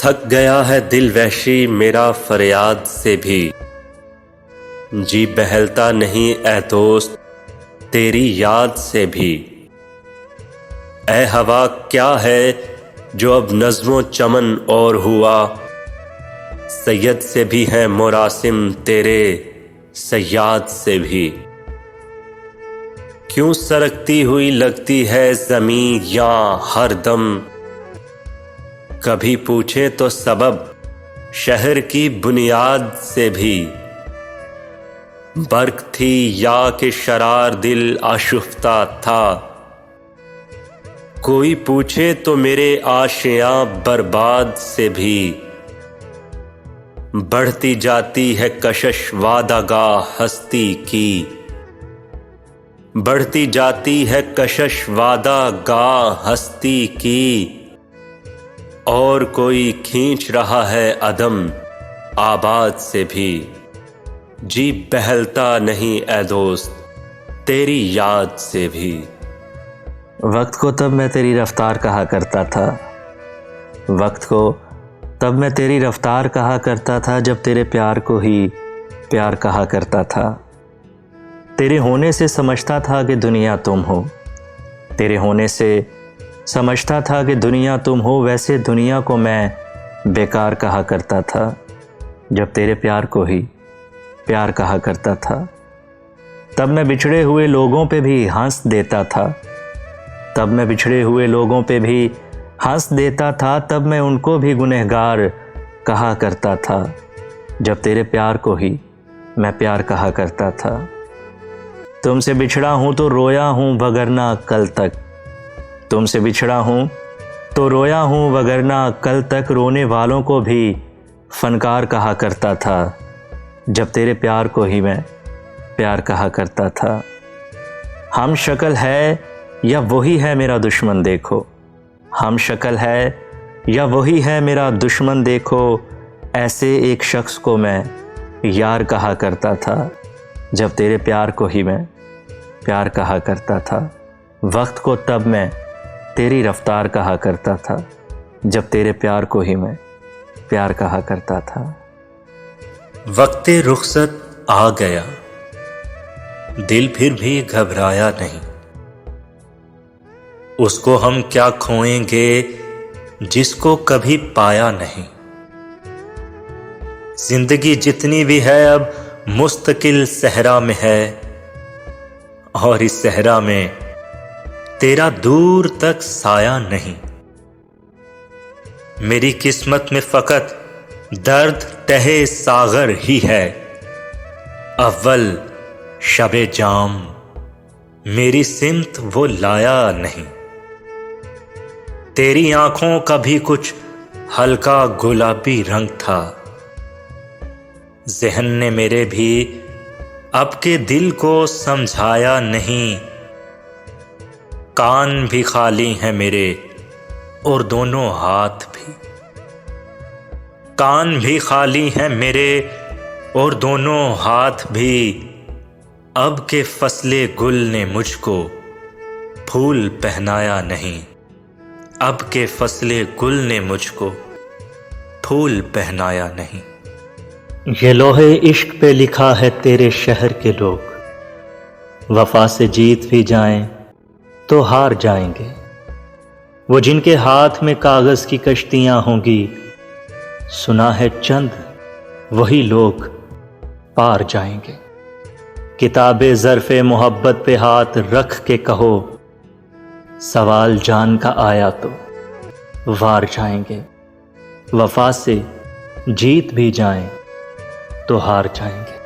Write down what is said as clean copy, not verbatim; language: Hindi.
थक गया है दिल वहशी मेरा फरियाद से भी, जी बहलता नहीं ए दोस्त तेरी याद से भी। ए हवा क्या है जो अब नज़्मों चमन और हुआ, सैयद से भी है मुरासिम तेरे सयाद से भी। क्यों सरकती हुई लगती है ज़मीं या हर दम, कभी पूछे तो सबब शहर की बुनियाद से भी। बर्क थी या कि शरार दिल आशुफ्ता था, कोई पूछे तो मेरे आशियां बर्बाद से भी। बढ़ती जाती है कशिश वादागाह हस्ती की, बढ़ती जाती है कशिश वादागाह हस्ती की। और कोई खींच रहा है अदम आबाद से भी, जी बहलता नहीं ए दोस्त तेरी याद से भी। वक्त को तब मैं तेरी रफ्तार कहा करता था, वक्त को तब मैं तेरी रफ्तार कहा करता था, जब तेरे प्यार को ही प्यार कहा करता था। तेरे होने से समझता था कि दुनिया तुम हो, तेरे होने से समझता था कि दुनिया तुम हो, वैसे दुनिया को मैं बेकार कहा करता था, जब तेरे प्यार को ही प्यार कहा करता था। तब मैं बिछड़े हुए लोगों पे भी हंस देता था, तब मैं बिछड़े हुए लोगों पे भी हंस देता था, तब मैं उनको भी गुनहगार कहा करता था, जब तेरे प्यार को ही मैं प्यार कहा करता था। तुमसे बिछड़ा हूँ तो रोया हूँ वगरना कल तक, तुमसे बिछड़ा हूँ तो रोया हूँ वगरना कल तक। रोने वालों को भी फनकार कहा करता था, जब तेरे प्यार को ही मैं प्यार कहा करता था। हम शक्ल है या वही है मेरा दुश्मन देखो, हम शक्ल है या वही है मेरा दुश्मन देखो। ऐसे एक शख्स को मैं यार कहा करता था, जब तेरे प्यार को ही मैं प्यार कहा करता था। वक्त को तब मैं तेरी रफ्तार कहा करता था, जब तेरे प्यार को ही मैं प्यार कहा करता था। वक्ते रुखसत आ गया, दिल फिर भी घबराया नहीं। उसको हम क्या खोएंगे जिसको कभी पाया नहीं। जिंदगी जितनी भी है अब मुस्तकिल सहरा में है, और इस सहरा में तेरा दूर तक साया नहीं। मेरी किस्मत में फकत दर्द तहे सागर ही है, अव्वल शबे जाम मेरी सिमत वो लाया नहीं। तेरी आंखों का भी कुछ हल्का गुलाबी रंग था, ज़हन ने मेरे भी अब के दिल को समझाया नहीं। कान भी खाली हैं मेरे और दोनों हाथ भी, कान भी खाली हैं मेरे और दोनों हाथ भी। अब के फसले गुल ने मुझको फूल पहनाया नहीं, अब के फसले गुल ने मुझको फूल पहनाया नहीं। ये लोहे इश्क पे लिखा है तेरे शहर के लोग, वफा से जीत भी जाएं तो हार जाएंगे। वो जिनके हाथ में कागज की कश्तियां होंगी, सुना है चंद वही लोग पार जाएंगे। किताबे ज़र्फ़े मोहब्बत पे हाथ रख के कहो, सवाल जान का आया तो वार जाएंगे। वफा से जीत भी जाएं तो हार जाएंगे।